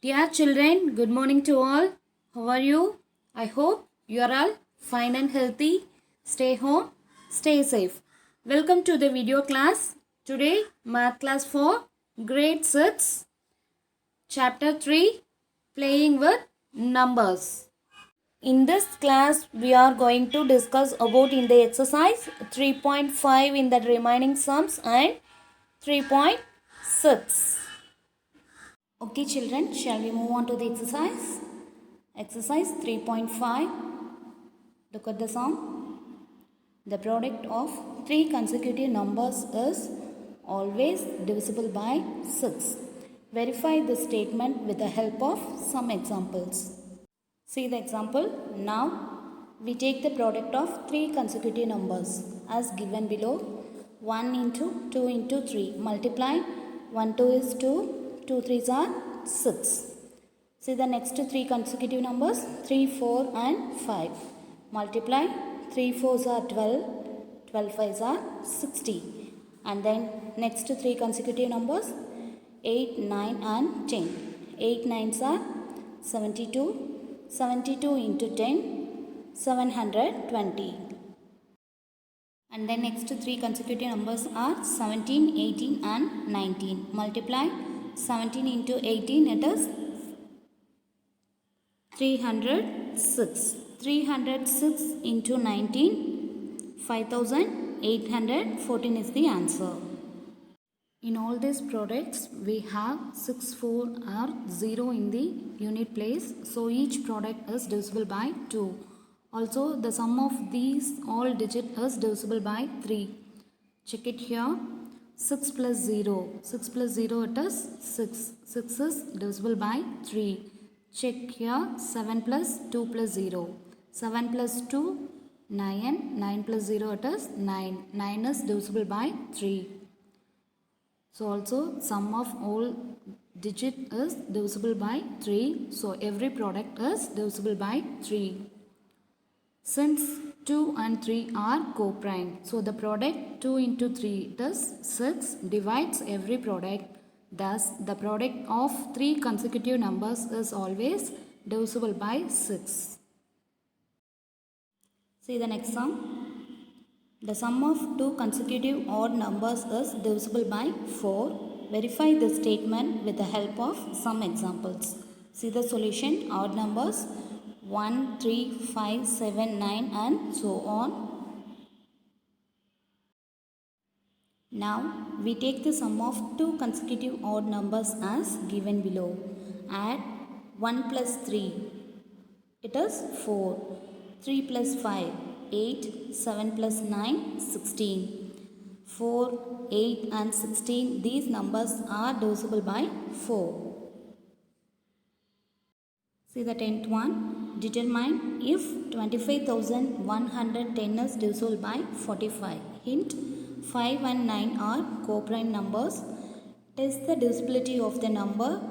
Dear children, good morning to all. How are you? I hope you are all fine and healthy. Stay home, stay safe. Welcome to the video class. Today, Math class for Grade 6, Chapter 3, Playing with Numbers. In this class, we are going to discuss about in the exercise 3.5 in the remaining sums and 3.6. Okay children, shall we move on to the exercise? Exercise 3.5. Look at the sum. The product of three consecutive numbers is always divisible by 6. Verify the statement with the help of some examples. See the example. Now we take the product of three consecutive numbers as given below. 1 into 2 into 3. Multiply. 1 2 is 2. 2 3s are 6. See the next three consecutive numbers 3, 4 and 5. Multiply 3 4s are 12, 12 5s are 60. And then next three consecutive numbers 8, 9 and 10. 8 9s are 72, 72 into 10, 720. And then next three consecutive numbers are 17, 18 and 19. Multiply 17 into 18, it is 306. 306 into 19, 5814 is the answer. In all these products, we have 6, 4 or 0 in the unit place. So each product is divisible by 2. Also, the sum of these all digits is divisible by 3. Check it here. 6 plus 0. 6 plus 0 it is 6. 6 is divisible by 3. Check here. 7 plus 2 plus 0. 7 plus 2, 9. 9 plus 0 it is 9. 9 is divisible by 3. So also sum of all digit is divisible by 3. So every product is divisible by 3. Since 2 and 3 are co-prime. So the product 2 into 3 is 6 divides every product. Thus the product of three consecutive numbers is always divisible by 6. See the next sum. The sum of two consecutive odd numbers is divisible by 4. Verify the statement with the help of some examples. See the solution. Odd numbers 1, 3, 5, 7, 9 and so on. Now we take the sum of two consecutive odd numbers as given below. Add 1 plus 3. It is 4. 3 plus 5. 8, 7 plus 9, 16. 4, 8 and 16, these numbers are divisible by 4. See the 10th one. Determine if 25,110 is divisible by 45. Hint, 5 and 9 are co-prime numbers. Test the divisibility of the number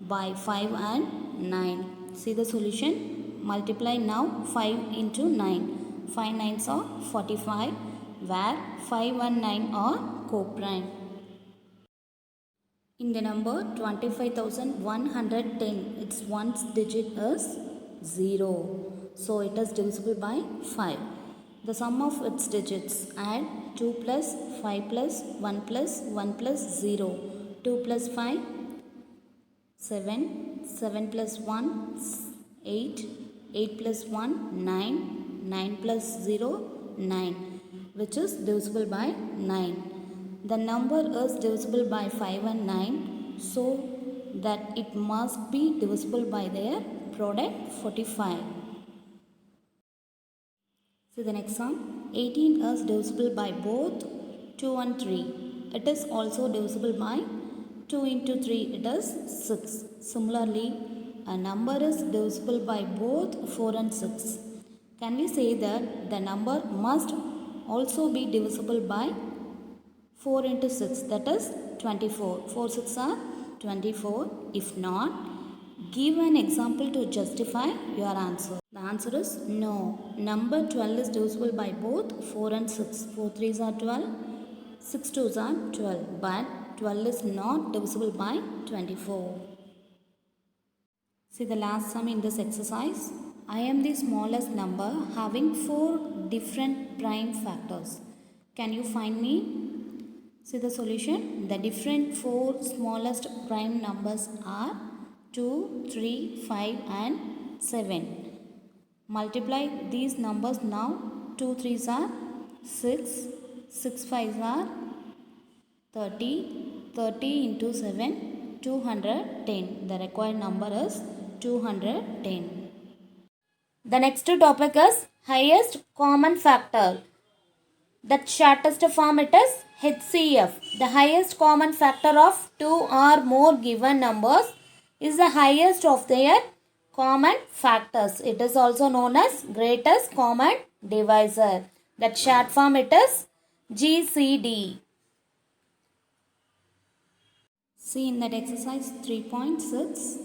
by 5 and 9. See the solution. Multiply now 5 into 9. 5 9s are 45, where 5 and 9 are co-prime. In the number 25,110, its one's digit is 0. So it is divisible by 5. The sum of its digits. Add 2 plus 5 plus 1 plus 1 plus 0. 2 plus 5, 7. 7 plus 1, 8. 8 plus 1, 9. 9 plus 0, 9, which is divisible by 9. The number is divisible by 5 and 9, so that it must be divisible by their product 45. See the next sum. 18 is divisible by both 2 and 3. It is also divisible by 2 into 3, it is 6. Similarly, a number is divisible by both 4 and 6. Can we say that the number must also be divisible by 4 into 6, that is 24. 4 6 are 24. If not, give an example to justify your answer. The answer is no. Number 12 is divisible by both 4 and 6. 4 3s are 12, 6 2s are 12. But 12 is not divisible by 24. See the last sum in this exercise. I am the smallest number having 4 different prime factors. Can you find me? See the solution. The different 4 smallest prime numbers are 2, 3, 5 and 7. Multiply these numbers now. 2 3s are 6, 6 5s are 30, 30 into 7, 210. The required number is 210. The next topic is highest common factor. The shortest form it is HCF. The highest common factor of 2 or more given numbers is the highest of their common factors. It is also known as greatest common divisor. That short form it is GCD. See in that exercise 3.6,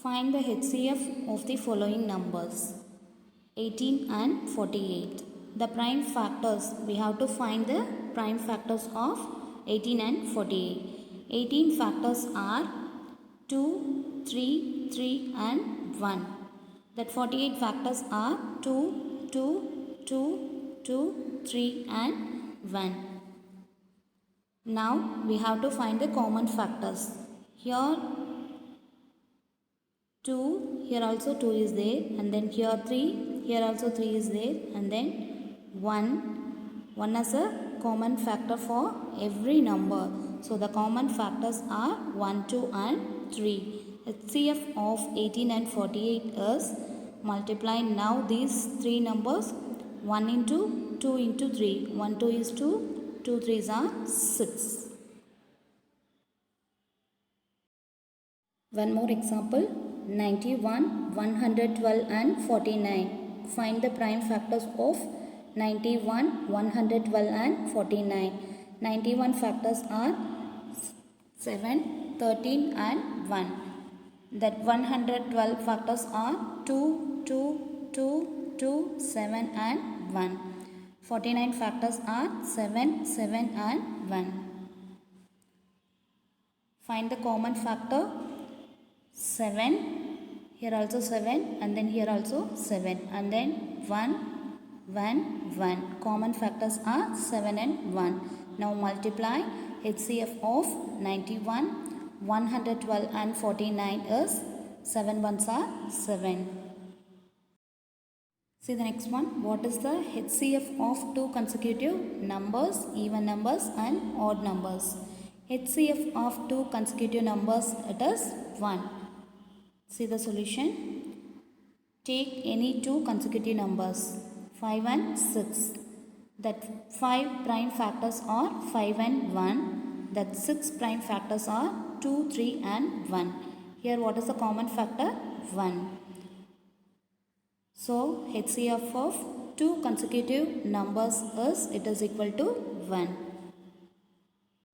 find the HCF of the following numbers 18 and 48. The prime factors, we have to find the prime factors of 18 and 48. 18 factors are 2, 3, 3 and 1. That 48 factors are 2, 2, 2, 2, 3 and 1. Now we have to find the common factors. Here 2, here also 2 is there, and then here 3, here also 3 is there, and then 1 is a common factor for every number. So the common factors are 1, 2 and 3. HCF of 18 and 48 is, multiply now these 3 numbers, 1 into 2 into 3. 1 2 is 2, 2 3s are 6. One more example, 91, 112 and 49. Find the prime factors of 91, 112 and 49. 91 factors are 7, 13 and 1. That 112 factors are 2, 2, 2, 2, 7 and 1. 49 factors are 7, 7 and 1. Find the common factor 7, here also 7 and then here also 7 and then 1, 1, 1. Common factors are 7 and 1. Now multiply HCF of 91, 112 and 49 is 7 ones are 7. See the next one. What is the HCF of 2 consecutive numbers, even numbers and odd numbers? HCF of 2 consecutive numbers, it is 1. See the solution. Take any 2 consecutive numbers, 5 and 6. That 5 prime factors are 5 and 1. That 6 prime factors are 2, 3 and 1. Here what is the common factor? 1. So HCF of 2 consecutive numbers is, it is equal to 1.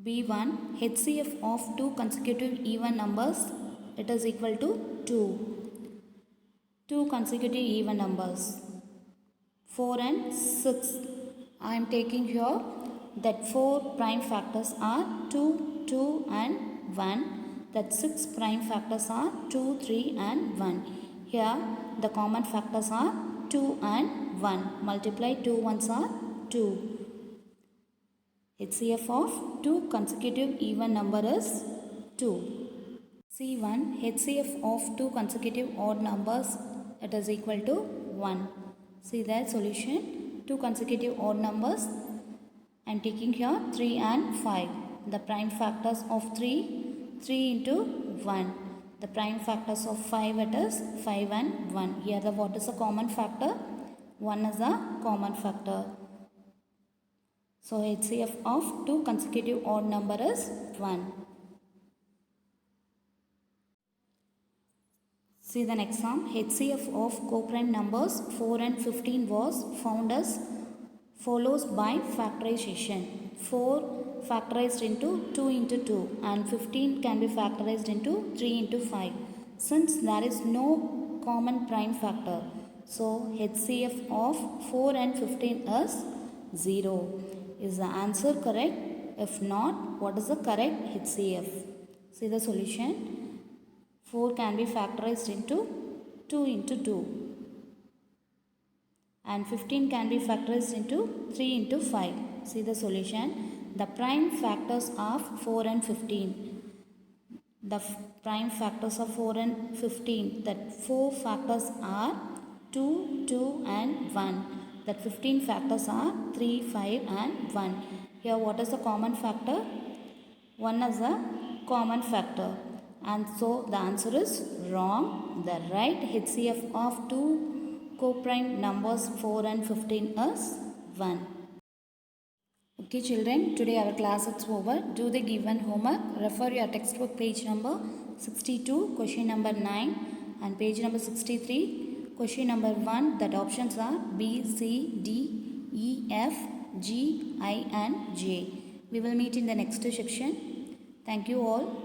B1, HCF of 2 consecutive even numbers, it is equal to 2. 2 consecutive even numbers, 4 and 6. I am taking here that 4 prime factors are 2, 2 and 1. That 6 prime factors are 2, 3 and 1. Here the common factors are 2 and 1. Multiply 2 ones are 2. HCF of 2 consecutive even number is 2. C1, HCF of 2 consecutive odd numbers, it is equal to 1. See that solution. 2 consecutive odd numbers. I am taking here 3 and 5. The prime factors of 3, 3 into 1. The prime factors of 5, it is 5 and 1. Here the what is a common factor? 1 is a common factor. So HCF of 2 consecutive odd number is 1. See the next sum. HCF of coprime numbers 4 and 15 was found as follows by factorization. 4 factorized into 2 into 2 and 15 can be factorized into 3 into 5. Since there is no common prime factor, so HCF of 4 and 15 is 0. Is the answer correct? If not, what is the correct HCF? See the solution. 4 can be factorized into 2 into 2. And 15 can be factorized into 3 into 5. See the solution. The prime factors of 4 and 15. The prime factors of 4 and 15. That 4 factors are 2, 2 and 1. That 15 factors are 3, 5 and 1. Here what is the common factor? 1 is a common factor. And so the answer is wrong. The right HCF of two co-prime numbers 4 and 15 is 1. Okay children, today our class is over. Do the given homework. Refer your textbook page number 62, question number 9 and page number 63, question number 1. That options are B, C, D, E, F, G, I and J. We will meet in the next section. Thank you all.